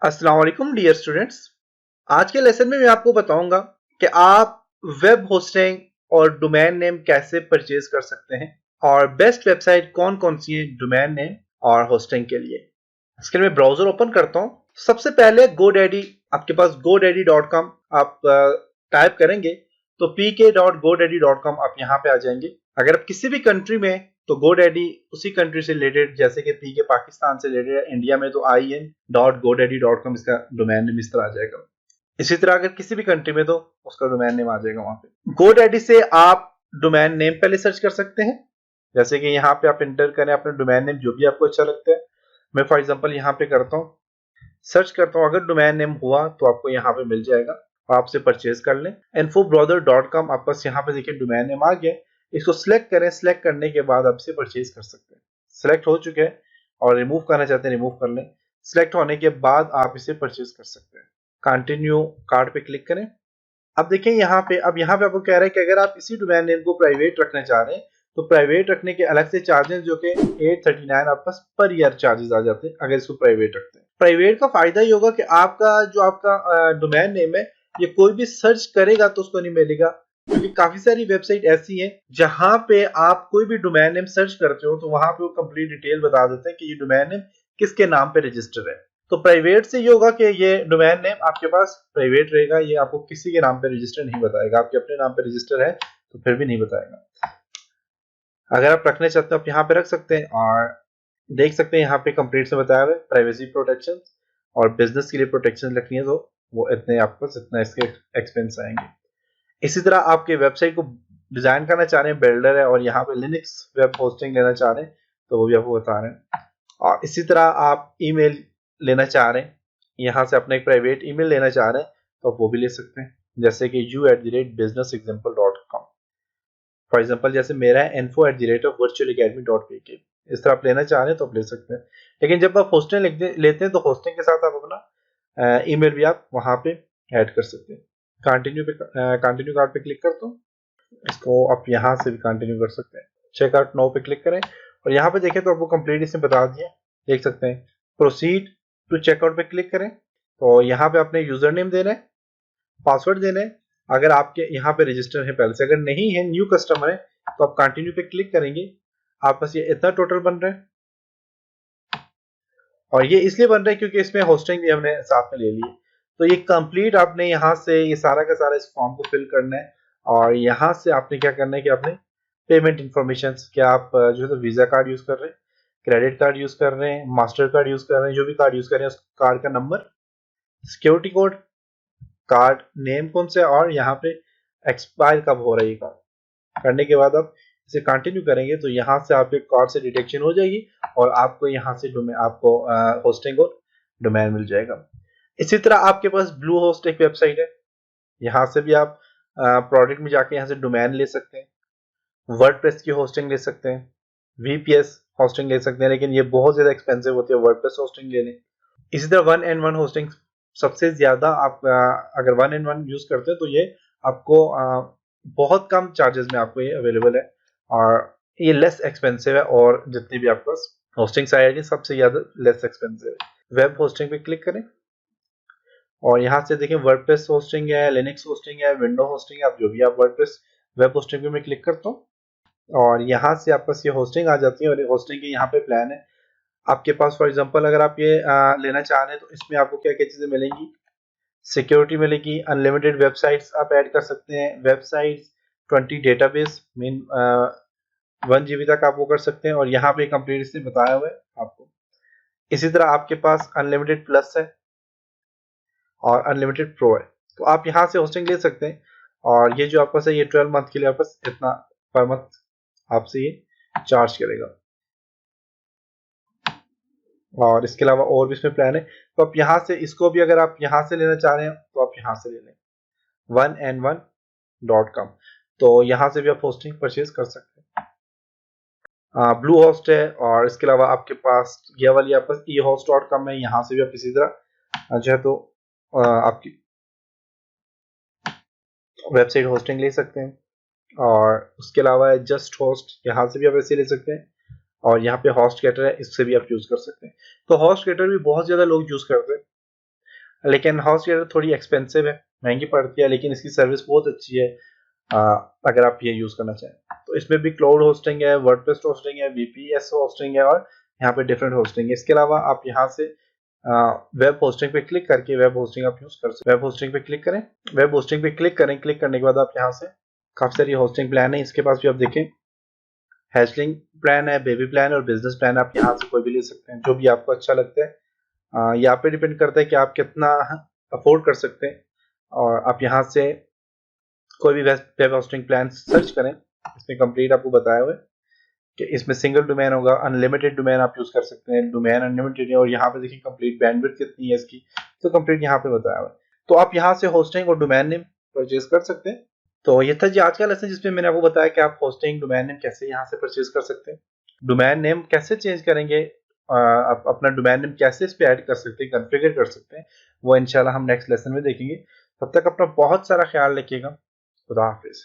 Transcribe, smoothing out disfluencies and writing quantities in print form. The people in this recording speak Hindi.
अस्सलाम वालेकुम डियर स्टूडेंट्स। आज के लेसन में मैं आपको बताऊंगा कि आप वेब होस्टिंग और डोमेन नेम कैसे परचेज कर सकते हैं और बेस्ट वेबसाइट कौन कौन सी है डोमेन नेम और होस्टिंग के लिए। इसके लिए मैं ब्राउजर ओपन करता हूं। सबसे पहले GoDaddy, आपके पास godaddy.com आप टाइप करेंगे तो pk.godaddy.com आप यहाँ पे आ जाएंगे। अगर आप किसी भी कंट्री में तो GoDaddy उसी कंट्री से रिलेटेड, जैसे कि पीके पाकिस्तान से रिलेटेड है, इंडिया में तो in.godaddy.com इसका डोमेन नेम इस तरह आ जाएगा। इसी तरह अगर किसी भी कंट्री में तो उसका डोमेन नेम आ जाएगा वहां पे। GoDaddy से आप डोमेन नेम पहले सर्च कर सकते हैं, जैसे कि यहाँ पे आप इंटर करें अपना डोमेन नेम जो भी आपको अच्छा लगता है। मैं फॉर एग्जांपल यहाँ पे करता हूँ, सर्च करता हूँ, अगर डोमेन नेम हुआ तो आपको यहाँ पे मिल जाएगा, आप से परचेज कर लें। infobrother.com आप बस यहाँ पे देखिए डोमेन नेम आ गया, इसको सिलेक्ट करें। सिलेक्ट करने के बाद आप इसे परचेज कर सकते हैं। सिलेक्ट हो चुके हैं और रिमूव करना चाहते हैं रिमूव कर लें। सिलेक्ट होने के बाद आप इसे परचेज कर सकते हैं। कंटिन्यू कार्ड पे क्लिक करें। अब देखें यहाँ पे, अब यहाँ पे आपको कह रहा है कि अगर आप इसी डोमेन नेम को प्राइवेट रखना चाह रहे हैं तो प्राइवेट रखने के अलग से चार्जेस जो कि 839 आपके पास पर ईयर चार्जेस आ जाते हैं अगर इसको प्राइवेट रखते हैं। प्राइवेट का फायदा ये होगा कि आपका डोमेन नेम है ये कोई भी सर्च करेगा तो उसको नहीं मिलेगा, क्योंकि काफी सारी वेबसाइट ऐसी हैं जहां पे आप कोई भी डोमेन नेम सर्च करते हो तो वहां पे वो कंप्लीट डिटेल बता देते हैं कि ये डोमेन नेम किसके नाम पे रजिस्टर है। तो प्राइवेट से ये होगा कि ये डोमेन नेम आपके पास प्राइवेट रहेगा, ये आपको किसी के नाम पे रजिस्टर नहीं बताएगा। आपके अपने नाम पे रजिस्टर है तो फिर भी नहीं बताएगा। अगर आप रखने चाहते हो आप यहाँ पे रख सकते हैं और देख सकते हैं यहाँ पे कंप्लीट से बताया हुआ है प्राइवेसी प्रोटेक्शन और बिजनेस के लिए प्रोटेक्शन रखनी है तो वो इतने आपको इतना इसके एक्सपेंस आएंगे। इसी तरह आपके वेबसाइट को डिजाइन करना चाह रहे हैं, बिल्डर है और यहाँ पे लिनक्स वेब होस्टिंग लेना चाह रहे हैं तो वो भी आपको बता रहे हैं। और इसी तरह आप ईमेल लेना चाह रहे हैं, यहाँ से अपना एक प्राइवेट ईमेल लेना चाह रहे हैं तो आप वो भी ले सकते हैं, जैसे कि u@businessexample.com। फॉर एग्जाम्पल जैसे मेरा है info@virtualacademy.pk। इस तरह आप लेना चाह रहे हैं तो आप ले सकते हैं। लेकिन जब आप होस्टिंग लेते हैं तो होस्टिंग के साथ आप अपना ईमेल भी आप वहां पे ऐड कर सकते हैं। कंटिन्यू कार्ड पे क्लिक करता हूँ, इसको आप यहाँ से भी कंटिन्यू कर सकते हैं। चेकआउट नाउ पे क्लिक करें और यहाँ पे देखें तो आपको कंप्लीट इसने बता दिया, देख सकते हैं। प्रोसीड टू चेकआउट पे क्लिक करें तो यहाँ पे अपने यूजर नेम देना है, पासवर्ड देना है अगर आपके यहाँ पे रजिस्टर है पहले से। अगर नहीं है, न्यू कस्टमर है, तो आप कंटिन्यू पे क्लिक करेंगे। आप बस ये इतना टोटल बन रहा है और ये इसलिए बन रहा है क्योंकि इसमें होस्टिंग भी हमने साथ में ले ली है। तो ये कंप्लीट आपने यहाँ से ये सारा का सारा इस फॉर्म को फिल करना है और यहाँ से आपने क्या करना है कि आपने पेमेंट इंफॉर्मेशन, क्या आप जो है तो वीजा कार्ड यूज कर रहे हैं, क्रेडिट कार्ड यूज कर रहे हैं, मास्टर कार्ड यूज कर रहे हैं, जो भी कार्ड यूज कर रहे हैं उस कार्ड का number, security code, card name कौन सा और यहाँ पे एक्सपायर कब हो रहा है ये कार्ड। करने के बाद आप इसे कंटिन्यू करेंगे तो यहाँ से आपके कार्ड से डिटेक्शन हो जाएगी और आपको यहाँ से आपको होस्टिंग और डोमेन मिल जाएगा। इसी तरह आपके पास ब्लू होस्ट एक वेबसाइट है, यहाँ से भी आप प्रोडक्ट में जाके यहाँ से डोमेन ले सकते हैं, वर्डप्रेस की होस्टिंग ले सकते हैं, वीपीएस होस्टिंग ले सकते हैं, लेकिन ये बहुत ज्यादा एक्सपेंसिव होती है वर्डप्रेस होस्टिंग लेने। इसी तरह 1&1 होस्टिंग सबसे ज्यादा आप अगर 1&1 यूज करते हैं तो ये आपको बहुत कम चार्जेस में आपको ये अवेलेबल है और ये लेस एक्सपेंसिव है और जितनी भी आपके पास होस्टिंग साइट है सबसे ज्यादा लेस एक्सपेंसिव है। वेब होस्टिंग पे क्लिक करें और यहाँ से देखें वर्डप्रेस होस्टिंग है, लिनक्स होस्टिंग है, विंडो होस्टिंग है, आप जो भी आप वर्डप्रेस वेब होस्टिंग पे मैं क्लिक करता हूँ और यहाँ से आपके पास ये होस्टिंग आ जाती है और होस्टिंग के यहाँ पे प्लान है आपके पास। फॉर एग्जांपल अगर आप ये लेना चाह रहे हैं तो इसमें आपको क्या क्या चीजें मिलेंगी, सिक्योरिटी मिलेगी, अनलिमिटेड वेबसाइट्स आप ऐड कर सकते हैं, वेबसाइट्स 20 डेटाबेस मीन 1 GB तक आप वो कर सकते हैं और यहाँ पे कंप्लीट इसने बताया हुआ है आपको। इसी तरह आपके पास अनलिमिटेड प्लस है और अनलिमिटेड प्रो है, तो आप यहाँ से होस्टिंग ले सकते हैं और ये जो आपके पास है ये 12 मंथ के लिए आपस इतना पर मंथ आपसे ये चार्ज करेगा। और इसके अलावा और भी इसमें प्लान है, तो आप यहाँ से इसको भी अगर आप यहाँ से लेना चाह रहे हैं तो आप यहाँ से ले लें 1&1.com, तो यहाँ से भी आप होस्टिंग परचेज कर सकते हैं। ब्लू होस्ट है और इसके अलावा आपके पास ये वाली आपके पास ehost.com है, यहाँ से भी आप इसी तरह जो है तो आपकी वेबसाइट होस्टिंग ले सकते हैं। और उसके अलावा जस्ट होस्ट, यहाँ से भी आप ऐसे ले सकते हैं और यहाँ पे होस्ट गेटर है, इससे भी आप यूज कर सकते हैं। तो होस्ट गेटर भी बहुत ज्यादा लोग यूज करते हैं लेकिन HostGator थोड़ी एक्सपेंसिव है, महंगी पड़ती है, लेकिन इसकी सर्विस बहुत अच्छी है अगर आप ये यूज़ करना चाहें। तो इसमें भी क्लाउड होस्टिंग है, वर्डप्रेस होस्टिंग है, VPS होस्टिंग है और यहाँ पे डिफरेंट होस्टिंग है। इसके अलावा आप यहाँ से वेब होस्टिंग पे क्लिक करके वेब होस्टिंग आप यूज़ कर सकते हैं। वेब होस्टिंग पे क्लिक करें, वेब होस्टिंग पे क्लिक करें, क्लिक करने के बाद आप यहाँ से काफ़ी सारी होस्टिंग प्लान है, इसके पास भी आप देखें हैशलिंग प्लान है, बेबी प्लान और बिजनेस प्लान, आप यहाँ से कोई भी ले सकते हैं जो भी आपको अच्छा लगता है। यहाँ पे डिपेंड करता है कि आप कितना अफोर्ड कर सकते हैं और आप यहाँ से कोई भी वेब होस्टिंग प्लान सर्च करें। इसमें कंप्लीट आपको बताया हुआ है कि इसमें सिंगल डोमेन होगा, अनलिमिटेड डोमेन आप यूज कर सकते हैं, डोमेन अनलिमिटेड है और यहाँ पे देखिए कंप्लीट बैंडविड्थ कितनी है इसकी, तो कंप्लीट यहाँ पे बताया हुआ है। तो आप यहाँ से होस्टिंग और डोमेन नेम परचेज कर सकते हैं। तो ये था जी आज का लेसन जिसमें मैंने आपको बताया कि आप होस्टिंग डोमेन नेम कैसे यहाँ से परचेज कर सकते हैं, डोमेन नेम कैसे चेंज करेंगे, आप अपना डोमेन नेम कैसे इस पे ऐड कर सकते हैं, कॉन्फ़िगर कर सकते हैं, वो इंशाल्लाह हम नेक्स्ट लेसन में देखेंगे। तब तक अपना बहुत सारा ख्याल रखिएगा। खुदा हाफिज।